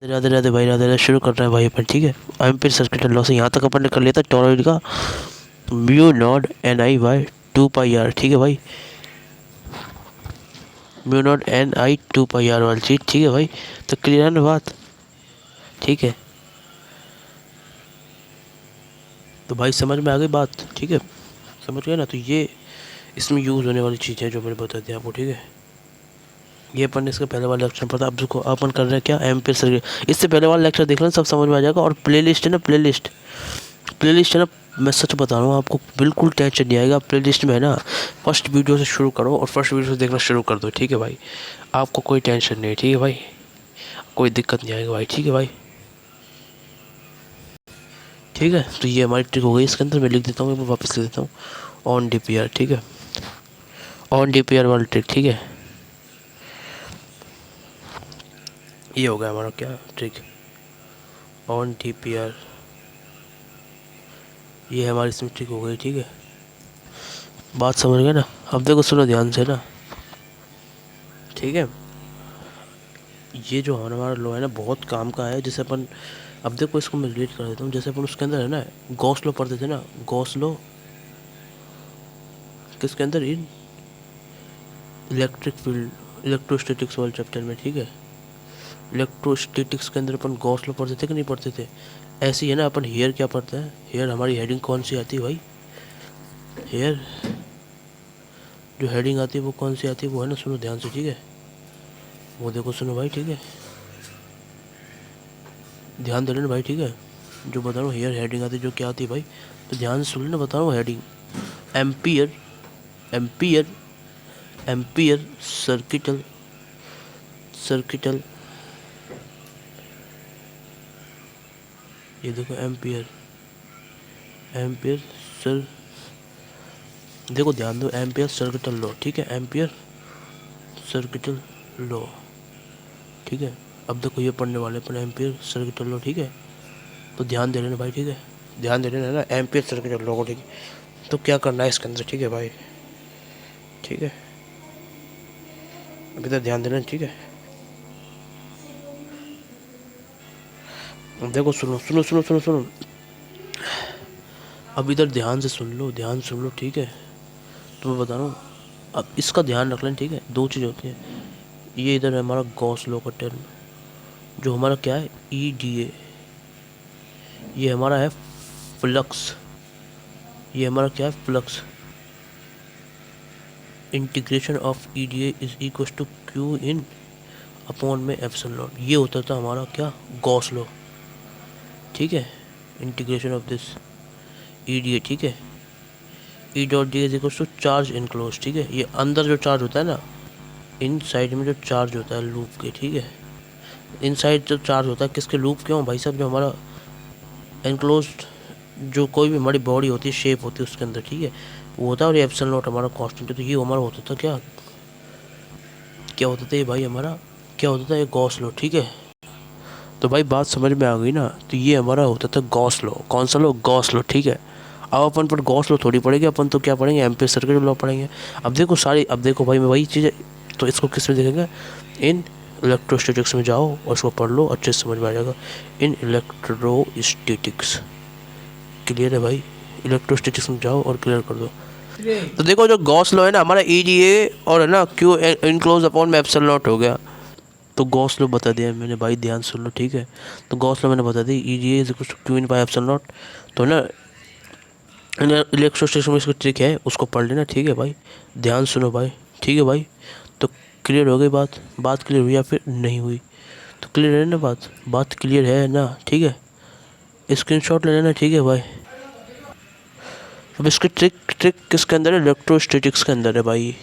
राधे राधे भाई, राधे राधे। शुरू कर रहे हैं भाई अपन, ठीक है। एम्पीयर सर्किट लॉ से यहाँ तक अपन ने कर लिया था टॉरॉइड का mu naught N I by 2 pi R, ठीक है भाई। Mu naught N I 2 pi R वाली चीज़, ठीक है भाई। तो क्लियर है ना बात, ठीक है। तो भाई समझ में आ गई बात, ठीक है। समझ गए ना। तो ये इसमें यूज़ होने वाली चीज़ है जो मैंने बता दिया आपको, ठीक है। ये अपन ने इसका पहले वाला लेक्चर पढ़ा। अब देखो अपन कर रहे हैं क्या, एम्पीयर सर्किट। इससे पहले वाला लेक्चर देख लेना, सब समझ में आ जाएगा। और प्लेलिस्ट है ना, प्लेलिस्ट है ना, मैं सच बता रहा हूँ आपको, बिल्कुल टेंशन नहीं आएगा। प्लेलिस्ट में है ना, फर्स्ट वीडियो से शुरू करो और फर्स्ट वीडियो से देखना शुरू कर दो, ठीक है भाई। आपको कोई टेंशन नहीं है, ठीक है भाई। कोई दिक्कत नहीं आएगा भाई, ठीक है भाई। ठीक है, तो ये हमारी ट्रिक हो गई। इसके अंदर मैं लिख देता हूँ, मैं वापस लिख देता हूँ, ऑन DPR, ठीक है। ऑन DPR वाली ट्रिक, ठीक है। ये हो गया हमारा क्या ट्रिक, ऑन DPR। ये हमारी इसमें ट्रिक हो गई, ठीक है। बात समझ गए ना। अब देखो सुनो ध्यान से ना, ठीक है। ये जो हमारा लॉ है ना, बहुत काम का है। जैसे अपन, अब देखो इसको मैं रिलेट कर देता हूँ। जैसे अपन उसके अंदर है ना, गॉस लॉ पढ़ते थे ना। गॉस लॉ किसके अंदर, इन इलेक्ट्रिक फील्ड, इलेक्ट्रोस्टैटिक्स वाले चैप्टर में, ठीक है। इलेक्ट्रोस्टैटिक्स के अंदर अपन गॉस लॉ पढ़ते थे कि नहीं पढ़ते थे। ऐसे ही है ना, अपन हेयर क्या पढ़ते हैं। हेयर हमारी हेडिंग कौन सी आती है भाई, हेयर जो हेडिंग आती है वो कौन सी आती है, वो है ना, सुनो ध्यान से, ठीक है। वो देखो सुनो भाई, ठीक है। ध्यान दे लेना भाई, ठीक है। जो बता रहा हूँ हेयर हेडिंग आती है, जो क्या आती है भाई, तो ध्यान से सुन लेना, बता रहा हूँ heading. Ampere, ampere, ampere circuital, circuital, ये देखो एम्पियर, एम्पियर सर, देखो ध्यान दो, एम्पियर सर्किटल लॉ, ठीक है। एम्पियर सर्किटल लॉ, ठीक है। अब देखो ये पढ़ने वाले अपन एम्पियर सर्किटल लॉ, ठीक है। तो ध्यान दे लेना भाई, ठीक है। ध्यान दे लेना ना, एम्पियर सर्किटल लॉ को, ठीक है। तो क्या करना है इसके अंदर, ठीक है भाई, ठीक है। अभी तक ध्यान देना, ठीक है। देखो सुनो सुनो सुनो सुनो सुनो, अब इधर ध्यान से सुन लो, ध्यान सुन लो, ठीक है। तो मैं बता रहा हूँ, अब इसका ध्यान रख लेना, ठीक है। दो चीज़ होती है। ये इधर है हमारा गॉस लॉ का टर्म, जो हमारा क्या है, EDA। ये हमारा है फ्लक्स, ये हमारा क्या है, flux. Integration of EDA is equal to Q in upon में एप्सिलॉन नॉट। ये होता था हमारा क्या, गॉस लॉ, ठीक है। इंटीग्रेशन ऑफ दिस EDA, ठीक है। E.D is equal to charge enclose, ठीक है। ये अंदर जो चार्ज होता है ना, इन साइड में जो चार्ज होता है लूप के, ठीक है। इन साइड जो चार्ज होता है किसके, लूप क्यों भाई साहब, जो हमारा एनक्लोज्ड, जो कोई भी हमारी बॉडी होती है, शेप होती है उसके अंदर, ठीक है, वो होता है। और ये एप्सिलॉन नॉट हमारा कांस्टेंट है। तो ये हमारा होता था क्या, क्या होता था ये भाई हमारा, क्या होता था, ये गॉस लॉ, ठीक है। तो भाई बात समझ में आ गई ना। तो ये हमारा होता था गॉस लॉ, कौन सा लॉ, गॉस लॉ, ठीक है। अब अपन पर गॉस लॉ थोड़ी पड़ेगी, अपन तो क्या पढ़ेंगे, एम्पीयर सर्किट लॉ पढ़ेंगे। अब देखो सारी, अब देखो भाई मैं वही चीज़, तो इसको किस में देखेंगे, इन इलेक्ट्रोस्टैटिक्स में जाओ और उसको पढ़ लो, अच्छे से समझ में आ जाएगा। इन इलेक्ट्रोस्टैटिक्स, क्लियर है भाई। इलेक्ट्रोस्टैटिक्स में जाओ और क्लियर कर दो। तो देखो जो गॉस लॉ है ना हमारा, EDA और है ना Q इनक्लोज अपॉन में एप्सिलॉन नॉट हो गया। तो गॉस लॉ बता दिया मैंने भाई, ध्यान सुन लो, ठीक है। तो गॉस लॉ मैंने बता दी, EDA is equal to Q in by epsilon naught. तो ना इलेक्ट्रोस्टैटिक्स में इसकी ट्रिक है, उसको पढ़ लेना, ठीक है भाई। ध्यान सुनो भाई, ठीक है भाई। तो क्लियर हो गई बात, बात क्लियर हुई या फिर नहीं हुई, तो क्लियर है ना बात, बात क्लियर है ना, ठीक है। स्क्रीनशॉट ले लेना, ठीक है भाई। अब इसकी ट्रिक, ट्रिक किसके अंदर है, इलेक्ट्रोस्टैटिक्स के अंदर है भाई।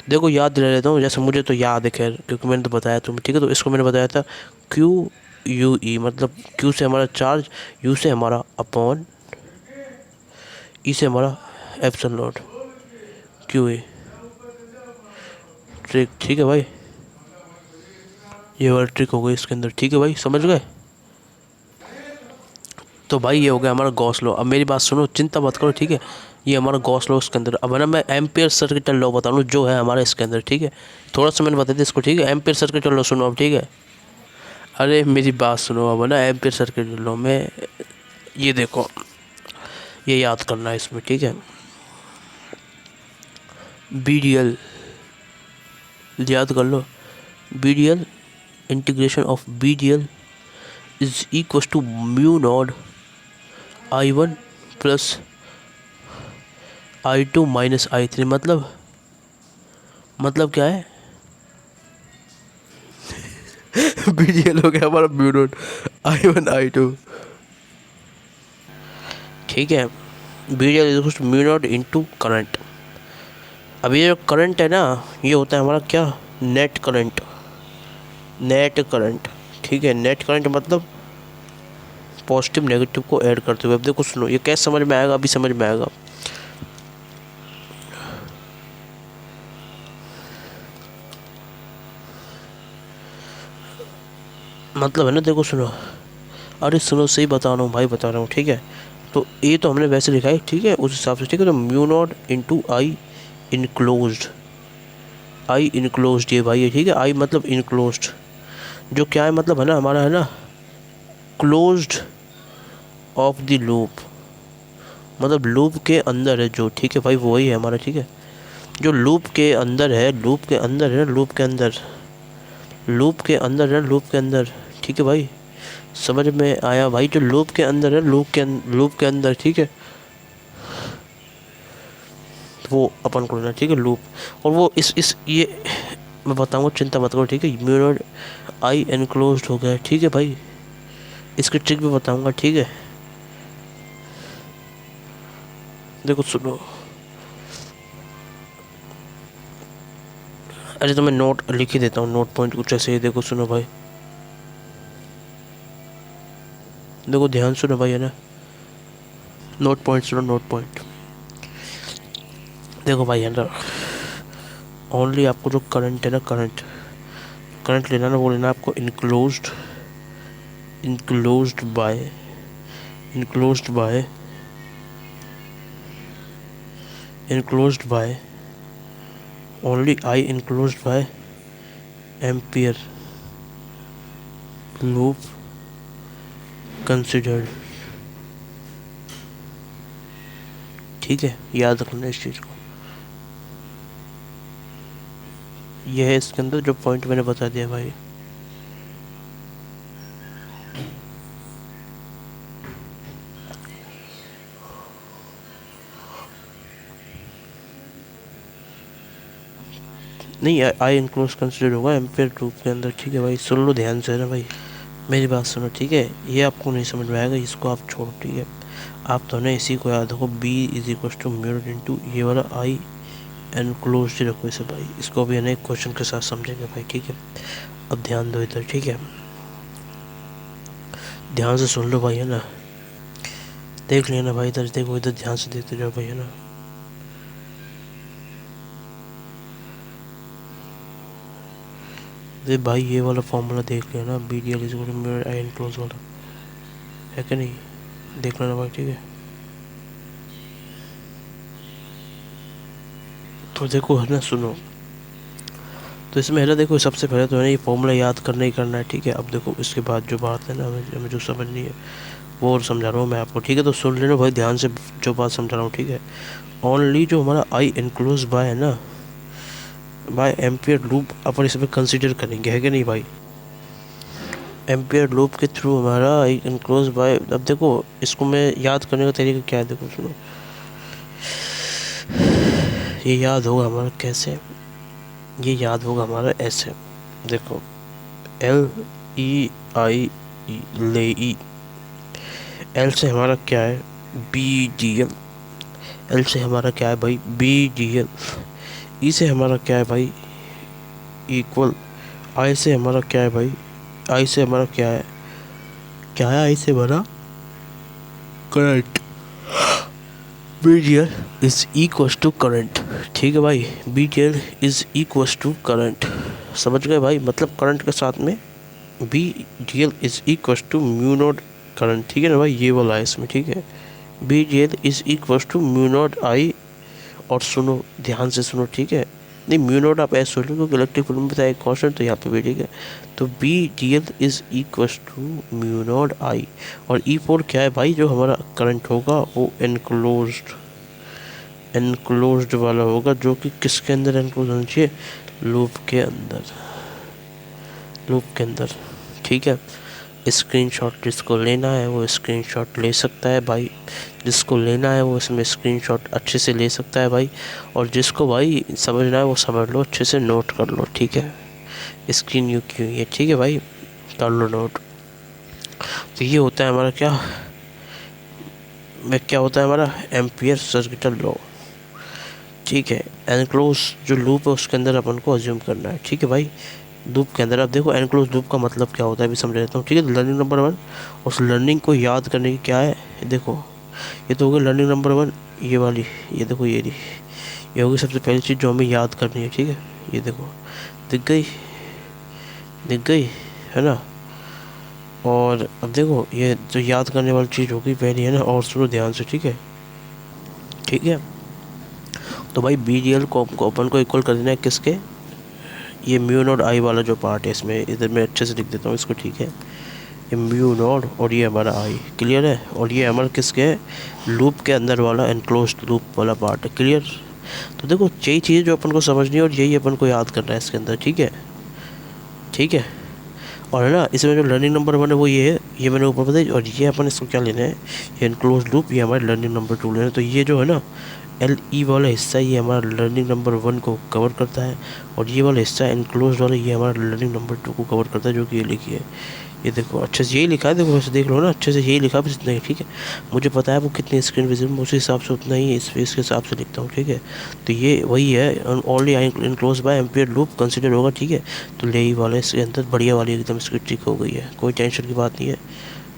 देखो याद दिला लेता हूँ, जैसे मुझे तो याद है खैर, क्योंकि मैंने तो बताया तुम्हें, ठीक है। तो इसको मैंने बताया था QUE, मतलब Q से हमारा चार्ज, U से हमारा अपॉन, E से हमारा एप्सिलॉन नॉट, QA ट्रिक, ठीक है भाई। ये वाला ट्रिक हो गई इसके अंदर, ठीक है भाई, समझ गए। तो भाई ये हो गया हमारा गॉस लॉ। अब मेरी बात सुनो, चिंता मत करो, ठीक है। ये हमारा गॉस लॉ इसके अंदर। अब है ना, मैं एम्पीयर सर्किटल लॉ बता रहा हूँ जो है हमारा इसके अंदर, ठीक है। थोड़ा सा मैंने बता दिया इसको, ठीक है। एम्पीयर सर्किटल लॉ सुनो अब, ठीक है। अरे मेरी बात सुनो, अब ना एम्पियर सर्किट लॉ में ये देखो, ये याद करना है इसमें, ठीक है। BDL याद कर लो, BDL integration of BDL is equal to mu naught I1 plus I2 minus I3। मतलब क्या है? BDL हो गया हमारा म्यू नॉड I1 I2, ठीक है। BDL is equal to mu naught into current. अब ये जो करंट है ना, ये होता है हमारा क्या? Net current. ठीक है। नेट करंट मतलब पॉजिटिव नेगेटिव को ऐड करते हुए। अब देखो सुनो, ये कैसे समझ में आएगा? अभी समझ में आएगा। मतलब है ना, देखो सुनो, अरे सुनो, सही बता रहा हूँ भाई, बता रहा हूँ, ठीक है। तो ये तो हमने वैसे लिखा है, ठीक है, उस हिसाब से, ठीक है। तो म्यू नॉट इंटू आई इनक्लोज्ड, ये भाई है, ठीक है। आई मतलब इनक्लोज्ड, जो क्या है मतलब है ना, हमारा है ना क्लोज्ड ऑफ द लूप, मतलब लूप के अंदर है जो, ठीक है भाई, वही है हमारा, ठीक है। जो लूप के अंदर है, लूप के अंदर है, लूप के अंदर है, लूप के अंदर, ठीक है भाई, समझ में आया भाई? जो लूप के अंदर है, लूप के अंदर, ठीक है, वो अपन को लेना, ठीक है, लूप। और वो इस ये मैं बताऊंगा, चिंता मत करो, ठीक है। म्यू नॉट आई एनक्लोज्ड हो गया, ठीक है भाई। इसकी ट्रिक भी बताऊंगा, ठीक है। देखो सुनो, अरे तो मैं नोट लिख ही देता हूँ, नोट पॉइंट कुछ ऐसे ही। देखो सुनो भाई, देखो ध्यान सुनो भाई, है ना, नोट पॉइंट सुनो, नोट पॉइंट। देखो भाई, है ना, ओनली आपको जो करंट है ना, करंट लेना ना, वो लेना आपको enclosed by only I enclosed bye ampere loop considered, ठीक है। याद रखना इस चीज़ को, यह है इसके अंदर जो पॉइंट मैंने बता दिया भाई। नहीं, आई इनक्लोज कंसिडर होगा एम्पियर लूप के अंदर, ठीक है भाई। सुन लो ध्यान से, है ना भाई, मेरी बात सुनो, ठीक है। ये आपको नहीं समझ में आएगा, इसको आप छोड़ो, ठीक है। आप तो ना इसी को याद रखो, B is equal to mu into ये वाला आई एनक्लोज रखो इसे भाई। इसको भी है ना एक क्वेश्चन के साथ समझेंगे भाई, ठीक है। अब ध्यान दो इधर, ठीक है, ध्यान से सुन लो भाई, है ना, देख लेना भाई, इधर देखो, इधर ध्यान से देखते जाओ भाई, है ना। दे भाई, ये वाला फॉर्मूला देख लेना, BDL is equal to mu I enclose वाला, है कि नहीं? देख लेना भाई, ठीक है। तो देखो, है ना, सुनो, तो इसमें है ना, देखो, सबसे पहले तो है ना ये फॉर्मूला याद करना ही करना है, ठीक है। अब देखो, इसके बाद जो बात है ना, हमें जो समझनी है वो और समझा रहा हूँ मैं आपको, ठीक है। तो सुन लेना भाई ध्यान से जो बात समझा रहा हूँ, ठीक है। ओनली जो हमारा आई एनक्लोज बाय है ना, बाय एम्पियर लूप, अपन इसमें कंसिडर करेंगे, है कि नहीं भाई? एम्पियर लूप के थ्रू हमारा आई एनक्लोज बाय। अब देखो, इसको मैं याद करने का तरीका क्या है, देखो सुनो, ये याद होगा हमारा कैसे, ये याद होगा हमारा ऐसे, देखो, LEI ले ई, एल से हमारा क्या है? BDL। एल से हमारा क्या है भाई? BDL। ई से हमारा क्या है भाई? इक्वल। आई से हमारा क्या है भाई? आई से हमारा क्या है? आई से हमारा current. BDL is equal to current, ठीक है भाई। BDL is equal to current, समझ गए भाई? मतलब करंट के साथ में BDL is equal to mu naught current, ठीक है ना भाई, ये वाला है इसमें, ठीक है। BDL is equal to mu naught I, और सुनो ध्यान से सुनो, ठीक है, नहीं, म्यू नॉट आप ऐसे सोच लो क्योंकि इलेक्ट्रिक फील्ड में बताया कॉन्स्टेंट, तो यहाँ पे भी ठीक है। तो B D L is equal to mu naught I, और ई फोर क्या है भाई, जो हमारा करंट होगा वो एनक्लोज्ड वाला होगा, जो कि किसके अंदर एनक्लोज होना चाहिए, लूप के अंदर, ठीक है। स्क्रीनशॉट जिसको लेना है वो स्क्रीनशॉट ले सकता है भाई, जिसको लेना है वो इसमें स्क्रीनशॉट अच्छे से ले सकता है भाई, और जिसको भाई समझना है वो समझ लो, अच्छे से नोट कर लो, ठीक है। स्क्रीन यू क्यों है, ठीक है भाई, कर लो नोट। तो ये होता है हमारा क्या होता है हमारा एम्पियर सर्किटल लॉ, ठीक है। एनक्लोज जो लूप है उसके अंदर अपन को अज्यूम करना है, ठीक है भाई। लूप के अंदर आप देखो, एनक्लोज लूप का मतलब क्या होता है अभी समझ लेता हूँ, ठीक है। लर्निंग नंबर 1, उस लर्निंग को याद करने की क्या है, देखो ये तो हो गया लर्निंग नंबर 1, ये वाली, ये देखो ये होगी सबसे पहली चीज़ जो हमें याद करनी है, ठीक है। ये देखो दिख गई है ना। और अब देखो ये जो याद करने वाली चीज़ होगी पहली है ना, और सुनो ध्यान से, ठीक है। तो भाई बी डी एल को अपन को इक्वल कर देना है किसके, ये म्यू नॉट आई वाला जो पार्ट है इसमें, इधर मैं अच्छे से लिख देता हूँ इसको, ठीक है। ये म्यू नॉट और ये हमारा आई, क्लियर है। और ये हमारा किसके है, लूप के अंदर वाला एनक्लोज्ड लूप वाला पार्ट है, क्लियर। तो देखो यही चीज़ जो अपन को समझनी है और यही अपन को याद करना है इसके अंदर, ठीक है। और है ना, इसमें जो लर्निंग नंबर 1 है वो ये है, ये मैंने ऊपर बताया। और ये अपन इसको क्या लेना है, ये एनक्लोज लूप, ये हमारे लर्निंग नंबर 2 लेना है। तो ये जो है ना एल ई वाला हिस्सा, ये हमारा लर्निंग नंबर 1 को कवर करता है, और ये वाला हिस्सा एनक्लोज वाला ये हमारा लर्निंग नंबर 2 को कवर करता है, जो कि ये लिखी है। ये देखो अच्छे से यही लिखा है, देखो वैसे देख लो ना, अच्छे से यही लिखा है, बस इतना ही, ठीक है। मुझे पता है वो कितनी स्क्रीन विजिबल, उसी हिसाब से उतना ही इसके हिसाब से लिखता हूँ, ठीक है। तो ये वही है, only enclose by ampere loop consider होगा, ठीक है। तो ले वाले इसके अंदर बढ़िया वाली एकदम इसकी ठीक हो गई है, कोई टेंशन की बात नहीं है,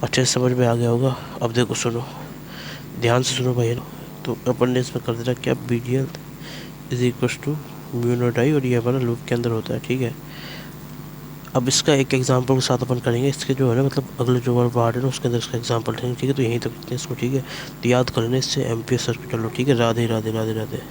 अच्छे से समझ में आ गया होगा। अब देखो सुनो, ध्यान से सुनो भाई। तो अपन ने इसमें कर दिया क्या, B D L is equal to mu naught I, और ये हमारा लूप के अंदर होता है, ठीक है। अब इसका एक एग्जांपल के साथ अपन करेंगे, इसके जो है ना मतलब अगले जो वाला पार्ट है ना उसके अंदर इसका एग्जांपल लेंगे, ठीक है। तो यहीं तक इसको, ठीक है। तो याद कर लेना इससे एम्पियर सर्किट लो, ठीक है। राधे राधे राधे राधे।